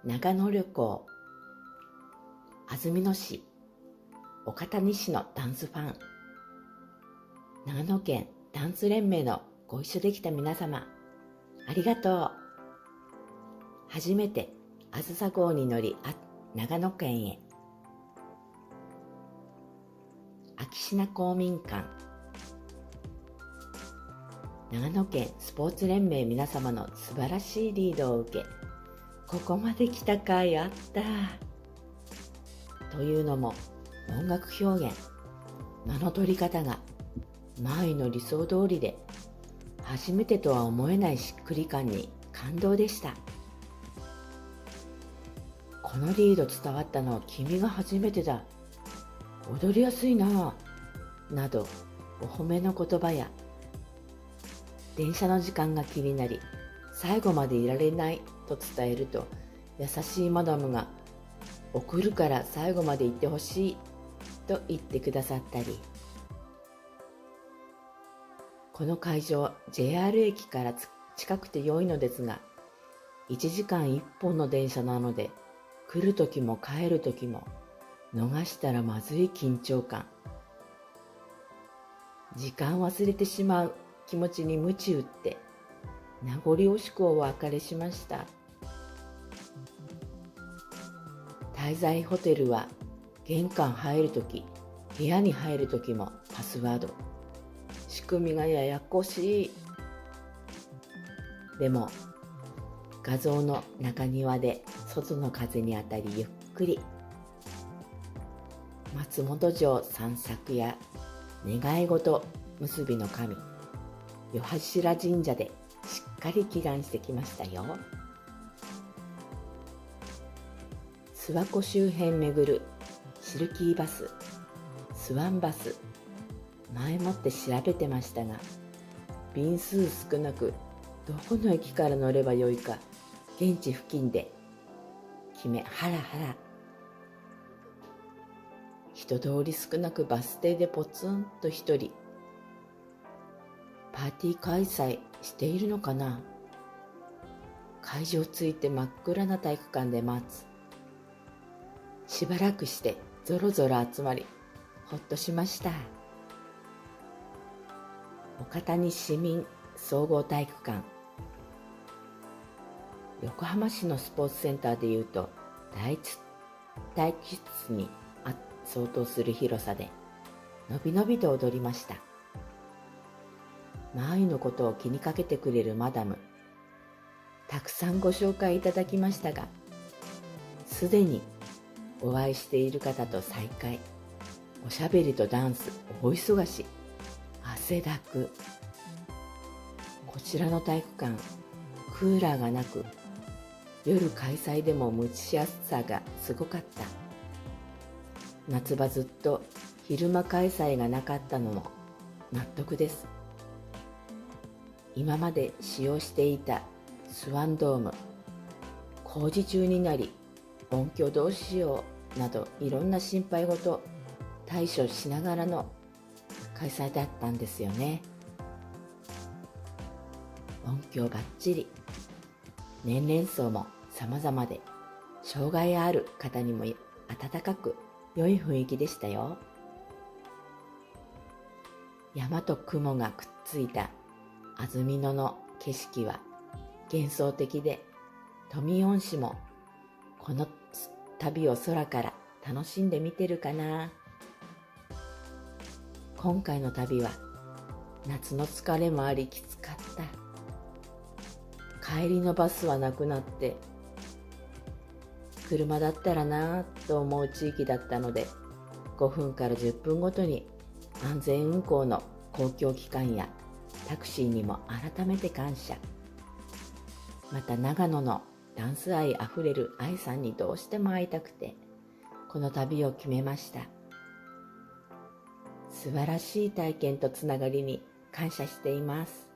長野旅行、安曇野市、岡谷市のダンスファン、長野県ダンス連盟のご一緒できた皆様、ありがとう。初めてあずさ号に乗り長野県へ。秋品公民館、長野県スポーツ連盟皆様の素晴らしいリードを受け、ここまで来た甲斐あった。というのも、音楽表現、間の取り方が周囲の理想通りで、初めてとは思えないしっくり感に感動でした。このリード伝わったのは君が初めてだ。踊りやすいなぁ。など、お褒めの言葉や、電車の時間が気になり、最後までいられないと伝えると、優しいマダムが、送るから最後まで行ってほしいと言ってくださったり、この会場、JR 駅から近くて良いのですが、1時間1本の電車なので、来る時も帰る時も、逃したらまずい緊張感。時間忘れてしまう気持ちに鞭打って、名残惜しくお別れしました。滞在ホテルは、玄関入るとき、部屋に入るときもパスワード。仕組みがややこしい。でも、画像の中庭で外の風に当たりゆっくり。松本城散策や願い事結びの神、夜柱神社でしっかり祈願してきましたよ。諏訪湖周辺巡るシルキーバス、スワンバス、前もって調べてましたが、便数少なくどこの駅から乗ればよいか現地付近で決めハラハラ。人通り少なくバス停でポツンと一人。パーティー開催しているのかな。会場着いて真っ暗な体育館で待つ。しばらくしてぞろぞろ集まり、ほっとしました。岡谷市民総合体育館。横浜市のスポーツセンターでいうと、第一体育室に相当する広さで、のびのびと踊りました。周囲のことを気にかけてくれるマダム、たくさんご紹介いただきましたが、すでにお会いしている方と再会、おしゃべりとダンス、大忙し、汗だく。こちらの体育館、クーラーがなく、夜開催でも蒸し暑さがすごかった。夏場ずっと昼間開催がなかったのも納得です。今まで使用していたスワンドーム、工事中になり音響どうしようなどいろんな心配事対処しながらの開催だったんですよね。音響バッチリ、年齢層も様々で、障害ある方にも温かく良い雰囲気でしたよ。山と雲がくっついた安曇野の景色は幻想的で、富恩市もこの旅を空から楽しんでみてるかな。今回の旅は夏の疲れもありきつかった。帰りのバスはなくなって、車だったらなぁと思う地域だったので、5分から10分ごとに安全運行の公共機関やタクシーにも改めて感謝。また長野のダンス愛あふれる愛さんにどうしても会いたくて、この旅を決めました。素晴らしい体験とつながりに感謝しています。